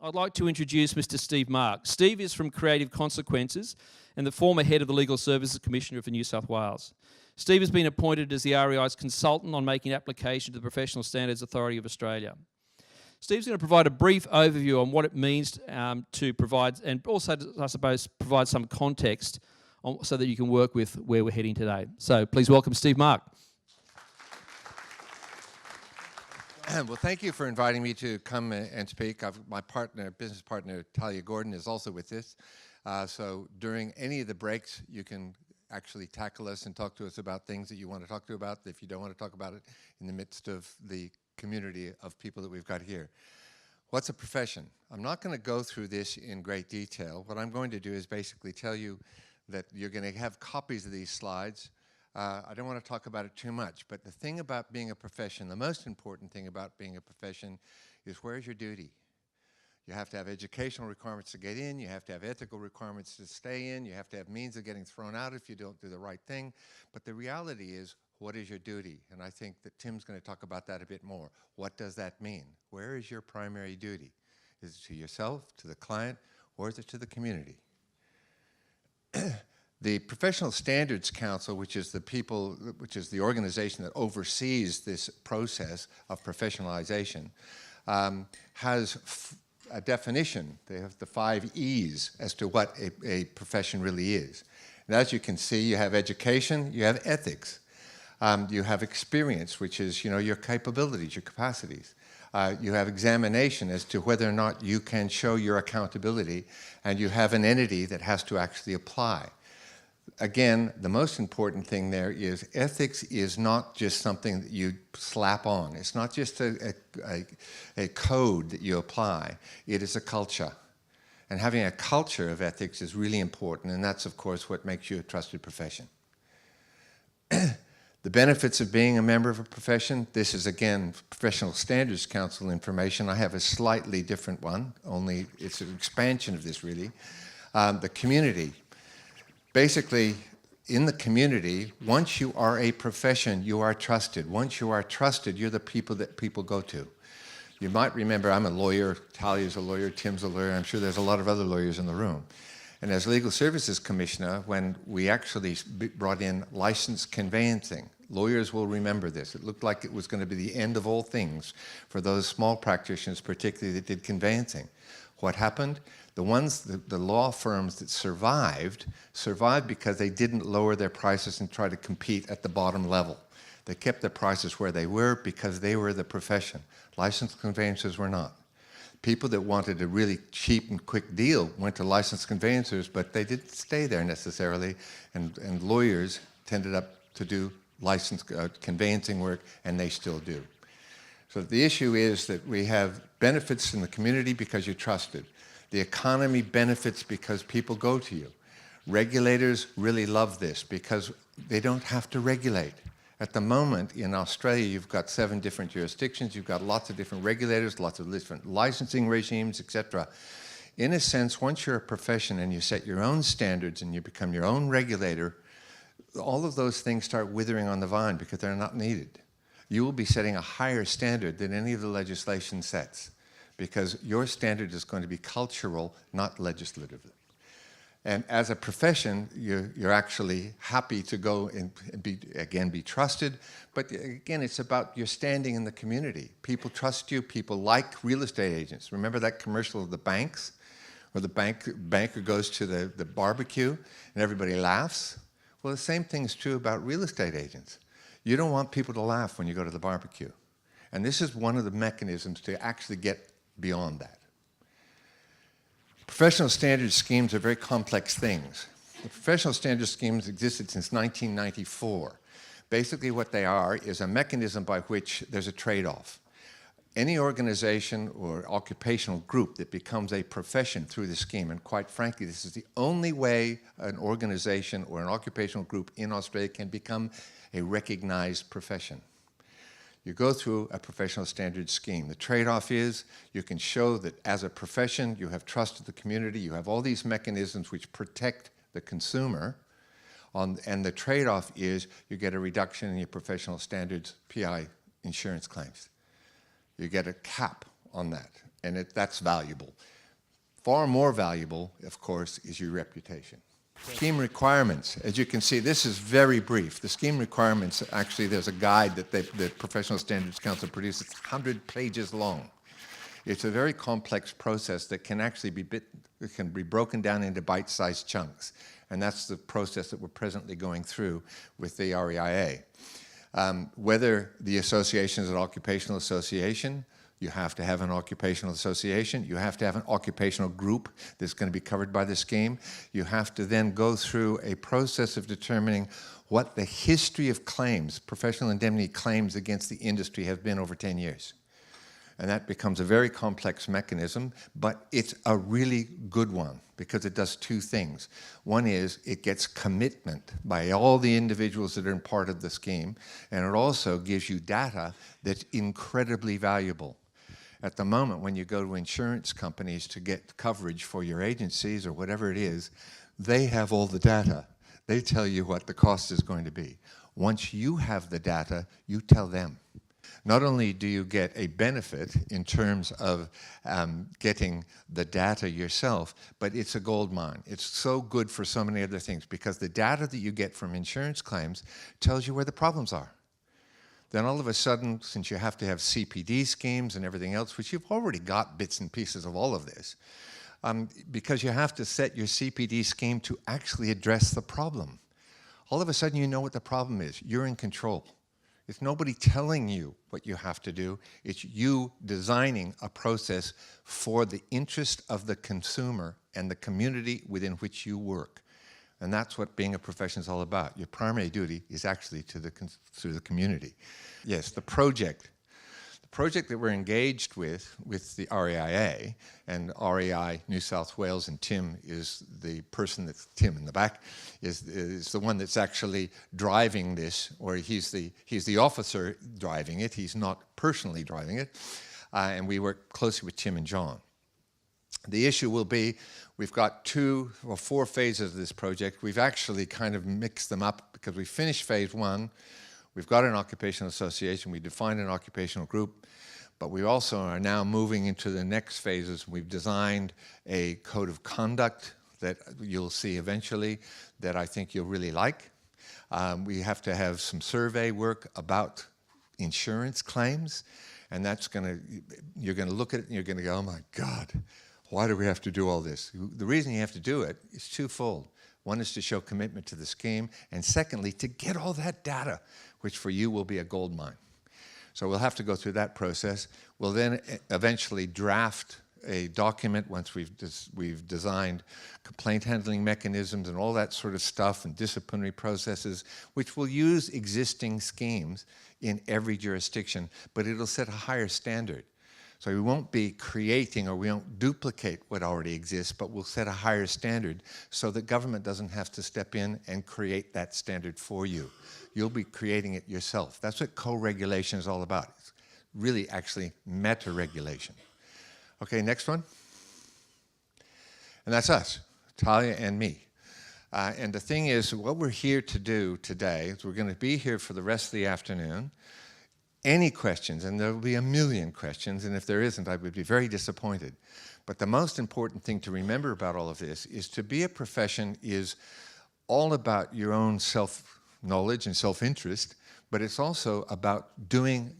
I'd like to introduce Mr. Steve Mark. Steve is from Creative Consequences and the former head of the Legal Services Commissioner for New South Wales. Steve has been appointed as the REI's consultant on making application to the Professional Standards Authority of Australia. Steve's going to provide a brief overview on what it means to provide, and also, I suppose, provide some context so that you can work with where we're heading today. So please welcome Steve Mark. Well, thank you for inviting me to come and speak. My business partner, Talia Gordon, is also with this. So during any of the breaks, you can actually tackle us and talk to us about things that you want to talk to about, if you don't want to talk about it in the midst of the community of people that we've got here. What's a profession? I'm not going to go through this in great detail. What I'm going to do is basically tell you that you're going to have copies of these slides. I don't want to talk about it too much, but the thing about being a profession, the most important thing about being a profession is where's your duty? You have to have educational requirements to get in, you have to have ethical requirements to stay in, you have to have means of getting thrown out if you don't do the right thing. But the reality is, what is your duty? And I think that Tim's going to talk about that a bit more. What does that mean? Where is your primary duty? Is it to yourself, to the client, or is it to the community? The Professional Standards Council, which is the organization that oversees this process of professionalization, has a definition. They have the 5 E's as to what a profession really is. And as you can see, you have education, you have ethics, you have experience, which is your capabilities, your capacities. You have examination as to whether or not you can show your accountability, and you have an entity that has to actually apply. Again, the most important thing there is ethics is not just something that you slap on. It's not just a code that you apply. It is a culture. And having a culture of ethics is really important, and that's, of course, what makes you a trusted profession. The benefits of being a member of a profession, this is, again, Professional Standards Council information. I have a slightly different one, only it's an expansion of this, really. The community. Basically, in the community, once you are a profession, you are trusted. Once you are trusted, you're the people that people go to. You might remember I'm a lawyer, Talia's a lawyer, Tim's a lawyer, I'm sure there's a lot of other lawyers in the room. And as Legal Services Commissioner, when we actually brought in licensed conveyancing, lawyers will remember this. It looked like it was going to be the end of all things for those small practitioners, particularly that did conveyancing. What happened? The law firms that survived because they didn't lower their prices and try to compete at the bottom level. They kept their prices where they were because they were the profession. Licensed conveyancers were not. People that wanted a really cheap and quick deal went to licensed conveyancers, but they didn't stay there necessarily, and lawyers tended up to do licensed conveyancing work, and they still do. So the issue is that we have benefits in the community because you're trusted. The economy benefits because people go to you. Regulators really love this because they don't have to regulate. At the moment in Australia, you've got 7 different jurisdictions, you've got lots of different regulators, lots of different licensing regimes, etc. In a sense, once you're a profession and you set your own standards and you become your own regulator, all of those things start withering on the vine because they're not needed. You will be setting a higher standard than any of the legislation sets, because your standard is going to be cultural, not legislative. And as a profession, you're actually happy to go and be trusted, but again, it's about your standing in the community. People trust you, people like real estate agents. Remember that commercial of the banks, where the banker goes to the barbecue and everybody laughs? Well, the same thing is true about real estate agents. You don't want people to laugh when you go to the barbecue. And this is one of the mechanisms to actually get beyond that. Professional standards schemes are very complex things. The professional standards schemes existed since 1994. Basically what they are is a mechanism by which there's a trade-off. Any organization or occupational group that becomes a profession through the scheme, and quite frankly, this is the only way an organization or an occupational group in Australia can become a recognized profession. You go through a professional standards scheme. The trade-off is you can show that as a profession you have trusted the community, you have all these mechanisms which protect the consumer, and the trade-off is you get a reduction in your professional standards PI insurance claims. You get a cap on that, and that's valuable. Far more valuable, of course, is your reputation. Scheme requirements. As you can see, this is very brief. The scheme requirements, actually, there's a guide that the Professional Standards Council produces. It's 100 pages long. It's a very complex process that can actually be broken down into bite-sized chunks. And that's the process that we're presently going through with the REIA. Whether the association is an occupational association, you have to have an occupational association. You have to have an occupational group that's going to be covered by the scheme. You have to then go through a process of determining what the history of claims, professional indemnity claims against the industry have been over 10 years. And that becomes a very complex mechanism, but it's a really good one because it does two things. One is it gets commitment by all the individuals that are part of the scheme, and it also gives you data that's incredibly valuable. At the moment, when you go to insurance companies to get coverage for your agencies or whatever it is, they have all the data. They tell you what the cost is going to be. Once you have the data, you tell them. Not only do you get a benefit in terms of getting the data yourself, but it's a gold mine. It's so good for so many other things because the data that you get from insurance claims tells you where the problems are. Then all of a sudden, since you have to have CPD schemes and everything else, which you've already got bits and pieces of all of this, because you have to set your CPD scheme to actually address the problem. All of a sudden you know what the problem is. You're in control. It's nobody telling you what you have to do. It's you designing a process for the interest of the consumer and the community within which you work. And that's what being a profession is all about. Your primary duty is actually to the community. Yes, the project. The project that we're engaged with the REIA, and REI New South Wales, and Tim is the person that's, Tim in the back, is the one that's actually driving this, or he's the officer driving it. He's not personally driving it. And we work closely with Tim and John. The issue will be, we've got 2 or 4 phases of this project. We've actually kind of mixed them up because we finished phase 1. We've got an occupational association. We defined an occupational group. But we also are now moving into the next phases. We've designed a code of conduct that you'll see eventually that I think you'll really like. We have to have some survey work about insurance claims. And that's you're going to look at it and you're going to go, oh my God. Why do we have to do all this? The reason you have to do it is twofold. One is to show commitment to the scheme, and secondly, to get all that data, which for you will be a gold mine. So we'll have to go through that process. We'll then eventually draft a document once we've designed complaint handling mechanisms and all that sort of stuff and disciplinary processes, which will use existing schemes in every jurisdiction, but it'll set a higher standard. So we won't be creating or we won't duplicate what already exists, but we'll set a higher standard so that government doesn't have to step in and create that standard for you. You'll be creating it yourself. That's what co-regulation is all about. It's really actually meta-regulation. Okay, next one. And that's us, Talia and me. And the thing is, what we're here to do today is we're going to be here for the rest of the afternoon. Any questions, and there will be a million questions, and if there isn't, I would be very disappointed. But the most important thing to remember about all of this is to be a profession is all about your own self-knowledge and self-interest, but it's also about doing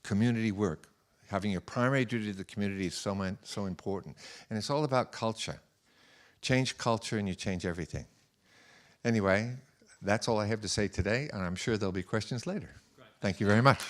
community work. Having your primary duty to the community is so important. And it's all about culture. Change culture and you change everything. Anyway, that's all I have to say today, and I'm sure there'll be questions later. Great. Thank you very much.